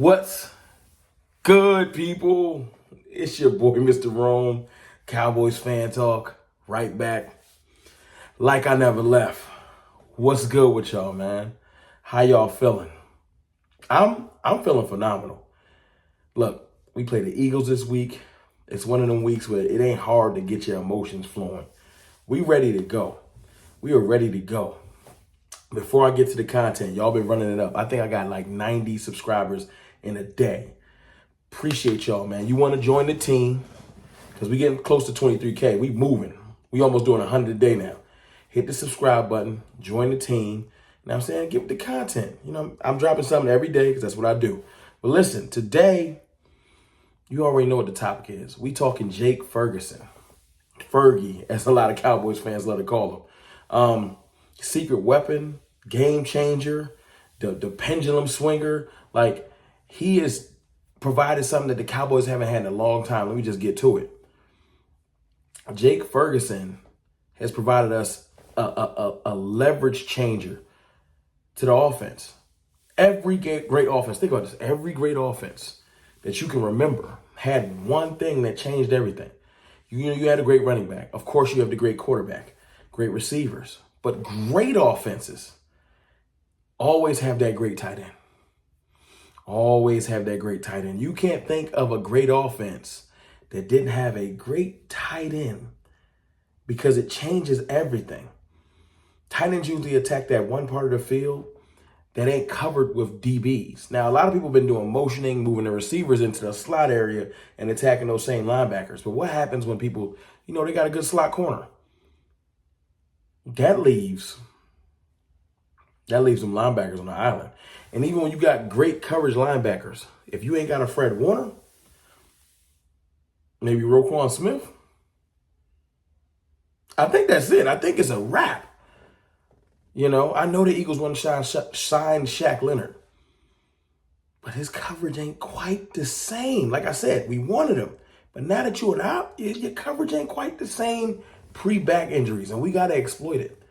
What's good, people? It's your boy, Mr. Rome, Cowboys Fan Talk, right back like I never left. What's good with y'all, man? How y'all feeling? I'm feeling phenomenal. Look, we play the Eagles this week. It's one of them weeks where it ain't hard to get your emotions flowing. We ready to go. We are ready to go. Before I get to the content, y'all been running it up. I think I got like 90 subscribers in a day. Appreciate y'all, man. You want to join the team? Because we getting close to 23K. We moving. We almost doing 100 a day now. Hit the subscribe button. Join the team. You know what I'm saying? Give the content. You know, I'm dropping something every day because that's what I do. But listen, today, you already know what the topic is. We talking Jake Ferguson. Fergie, as a lot of Cowboys fans love to call him. Secret weapon, game changer, the pendulum swinger. Like, he is provided something that the Cowboys haven't had in a long time. Let me just get to it. Jake Ferguson has provided us a leverage changer to the offense. Every great offense, think about this, every great offense that you can remember had one thing that changed everything. You had a great running back. Of course, you have the great quarterback, great receivers. But great offenses always have that great tight end. Always have that great tight end. You can't think of a great offense that didn't have a great tight end because it changes everything. Tight ends usually attack that one part of the field that ain't covered with DBs. Now, a lot of people have been doing motioning, moving the receivers into the slot area and attacking those same linebackers. But what happens when people, they got a good slot corner? That leaves some linebackers on the island. And even when you got great coverage linebackers, if you ain't got a Fred Warner, maybe Roquan Smith, I think that's it. I think it's a wrap. I know the Eagles want to sign Shaq Leonard, but his coverage ain't quite the same. Like I said, we wanted him. But now that you're out, your coverage ain't quite the same pre-back injuries, and we got to exploit it.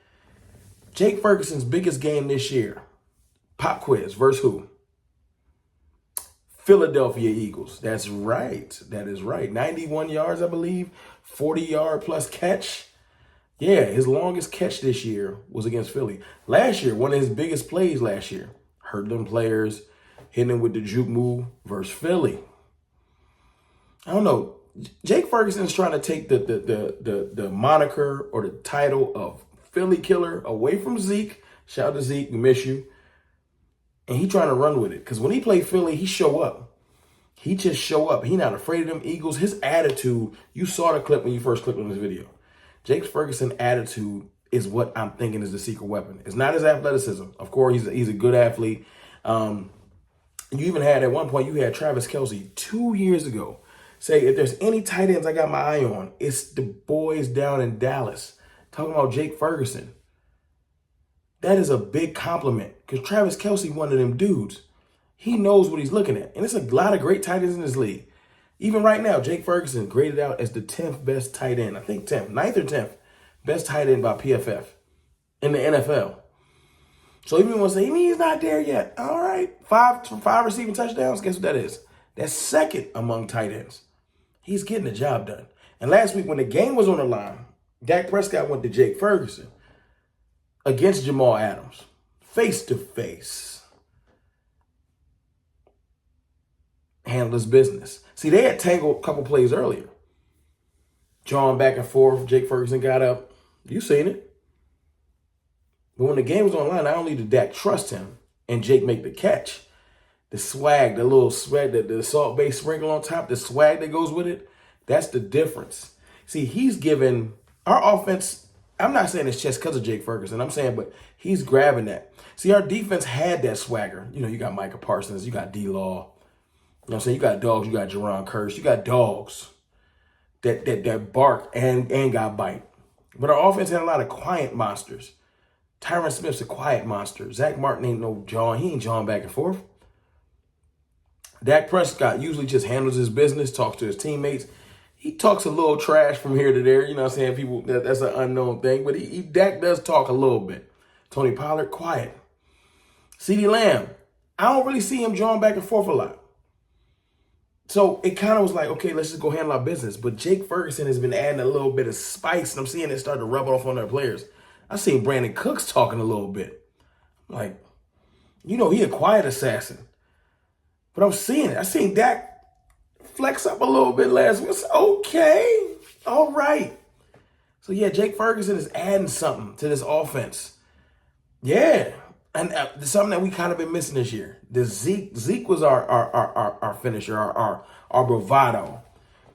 Jake Ferguson's biggest game this year, pop quiz, versus who? Philadelphia Eagles. That's right. That is right. 91 yards, I believe, 40-yard plus catch. Yeah, his longest catch this year was against Philly. Last year, one of his biggest plays last year, hurt them players, hitting them with the juke move versus Philly. I don't know. Jake Ferguson's trying to take the moniker or the title of Philly killer away from Zeke. Shout out to Zeke, we miss you. And he trying to run with it. Because when he played Philly, he show up. He just show up. He not afraid of them Eagles. His attitude, you saw the clip when you first clicked on this video. Jake Ferguson's attitude is what I'm thinking is the secret weapon. It's not his athleticism. Of course, he's a good athlete. You even had, at one point, you had Travis Kelce 2 years ago say, if there's any tight ends I got my eye on, it's the boys down in Dallas. Talking about Jake Ferguson. That is a big compliment because Travis Kelce, one of them dudes, he knows what he's looking at. And it's a lot of great tight ends in this league. Even right now, Jake Ferguson graded out as the 10th best tight end. I think 10th, 9th or 10th best tight end by PFF in the NFL. So even want to say, he's not there yet. All right, five receiving touchdowns. Guess what that is? That's second among tight ends. He's getting the job done. And last week when the game was on the line, Dak Prescott went to Jake Ferguson against Jamal Adams, face to face. Handled his business. See, they had tangled a couple plays earlier. Drawn back and forth. Jake Ferguson got up. You seen it. But when the game was on the line, not only did Dak trust him and Jake make the catch, the swag, the little swag, the Salt Bay sprinkle on top, the swag that goes with it, that's the difference. See, he's given our offense, I'm not saying it's just because of Jake Ferguson. I'm saying, but he's grabbing that. See, our defense had that swagger. You got Micah Parsons, you got D-Law. You know what I'm saying? You got dogs, you got Jerron Kearse, you got dogs that bark and got bite. But our offense had a lot of quiet monsters. Tyron Smith's a quiet monster. Zach Martin ain't no John. He ain't John back and forth. Dak Prescott usually just handles his business, talks to his teammates. He talks a little trash from here to there. You know what I'm saying? People, that's an unknown thing. But Dak does talk a little bit. Tony Pollard, quiet. CeeDee Lamb, I don't really see him drawing back and forth a lot. So it kind of was like, okay, let's just go handle our business. But Jake Ferguson has been adding a little bit of spice, and I'm seeing it start to rub off on their players. I seen Brandon Cooks talking a little bit. Like, he a quiet assassin. But I'm seeing it. I seen Dak flex up a little bit last week. Okay, all right. So yeah, Jake Ferguson is adding something to this offense. Yeah, and something that we kind of been missing this year. The Zeke was our finisher, our bravado.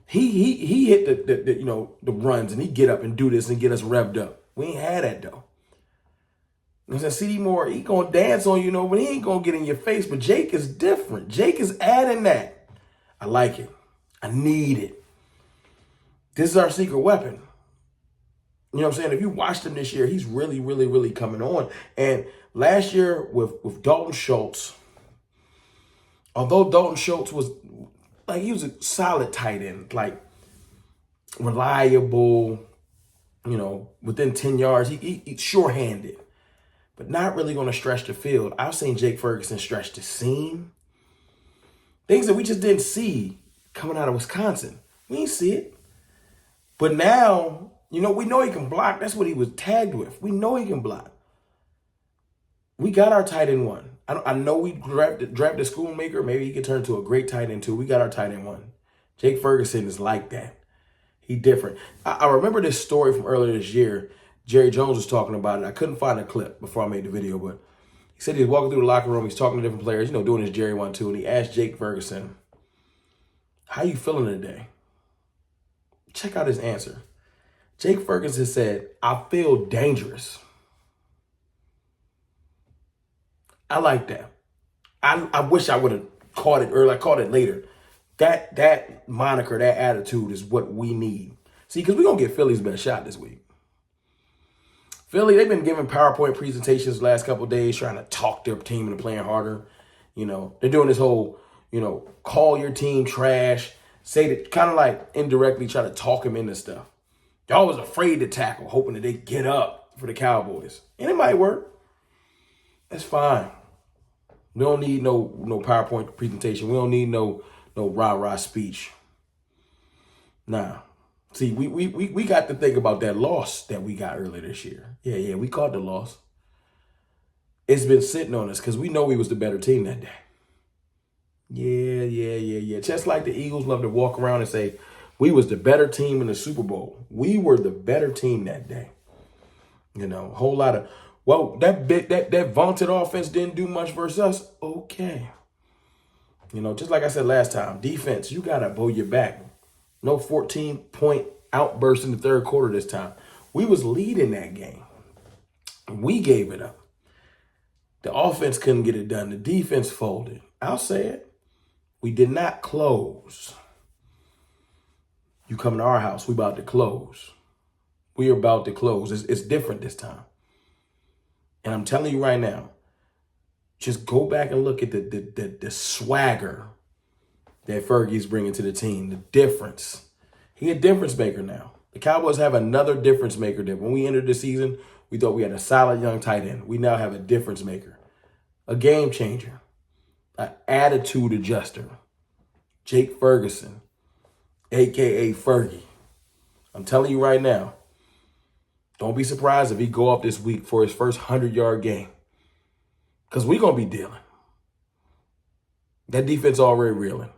He hit the runs, and he get up and do this and get us revved up. We ain't had that though. You know what I'm saying? CD Moore, he gonna dance on you, but he ain't gonna get in your face. But Jake is different. Jake is adding that. I like it. I need it. This is our secret weapon. You know what I'm saying? If you watched him this year, he's really, really, really coming on. And last year with Dalton Schultz, although Dalton Schultz was like, he was a solid tight end, like reliable, within 10 yards, he's sure-handed, but not really going to stretch the field. I've seen Jake Ferguson stretch the seam. Things that we just didn't see coming out of Wisconsin. We didn't see it. But now, we know he can block. That's what he was tagged with. We know he can block. We got our tight end one. I know we drafted Schoonmaker. Maybe he could turn into a great tight end too. We got our tight end one. Jake Ferguson is like that. He different. I remember this story from earlier this year. Jerry Jones was talking about it. I couldn't find a clip before I made the video, but he said he was walking through the locker room. He's talking to different players, doing his Jerry one too. And he asked Jake Ferguson, "How you feeling today?" Check out his answer. Jake Ferguson said, "I feel dangerous." I like that. I wish I would have caught it early. I caught it later. That moniker, that attitude is what we need. See, because we're going to get Philly's best shot this week. Philly, they've been giving PowerPoint presentations the last couple of days, trying to talk their team into playing harder. They're doing this whole, call your team trash, say that, kind of like indirectly try to talk them into stuff. They're always afraid to tackle, hoping that they get up for the Cowboys. And it might work. That's fine. We don't need no PowerPoint presentation. We don't need no rah-rah speech. Nah. See, we got to think about that loss that we got earlier this year. Yeah, we caught the loss. It's been sitting on us because we know we was the better team that day. Yeah. Just like the Eagles love to walk around and say, we was the better team in the Super Bowl. We were the better team that day. A whole lot of, that vaunted offense didn't do much versus us. Okay. Just like I said last time, defense, you got to blow your back. No 14-point outburst in the third quarter this time. We was leading that game. We gave it up. The offense couldn't get it done. The defense folded. I'll say it. We did not close. You come to our house, we about to close. We are about to close. It's different this time. And I'm telling you right now, just go back and look at the swagger that Fergie's bringing to the team, the difference. He a difference maker now. The Cowboys have another difference maker that when we entered the season, we thought we had a solid young tight end. We now have a difference maker, a game changer, an attitude adjuster, Jake Ferguson, a.k.a. Fergie. I'm telling you right now, don't be surprised if he go up this week for his first 100-yard game. Because we're going to be dealing. That defense already reeling.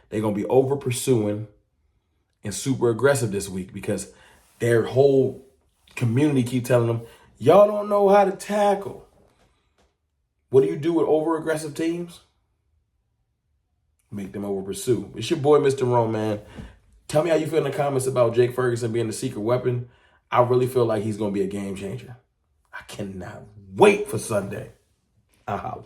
They're going to be over-pursuing and super aggressive this week because their whole community keep telling them, y'all don't know how to tackle. What do you do with over-aggressive teams? Make them over-pursue. It's your boy, Mr. Rome, man. Tell me how you feel in the comments about Jake Ferguson being the secret weapon. I really feel like he's going to be a game changer. I cannot wait for Sunday. I'll holler.